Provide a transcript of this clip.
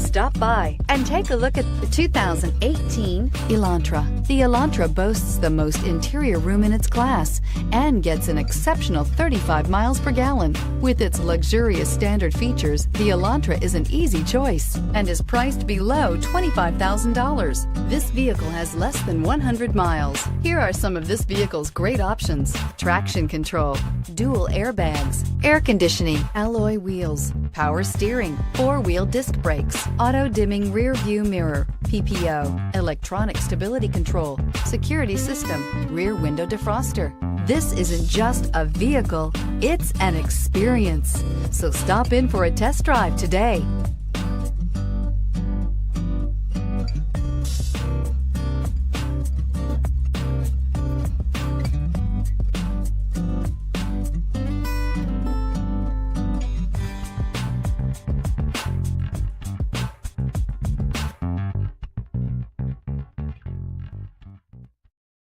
Stop by and take a look at the 2018 Elantra. The Elantra boasts the most interior room in its class and gets an exceptional 35 miles per gallon. With its luxurious standard features, the Elantra is an easy choice and is priced below $25,000. This vehicle has less than 100 miles. Here are some of this vehicle's great options: traction control, dual airbags, air conditioning, alloy wheels, power steering, four-wheel disc brakes, auto-dimming rear view mirror, PPO, electronic stability control, security system, rear window defroster. This isn't just a vehicle, it's an experience. So stop in for a test drive today.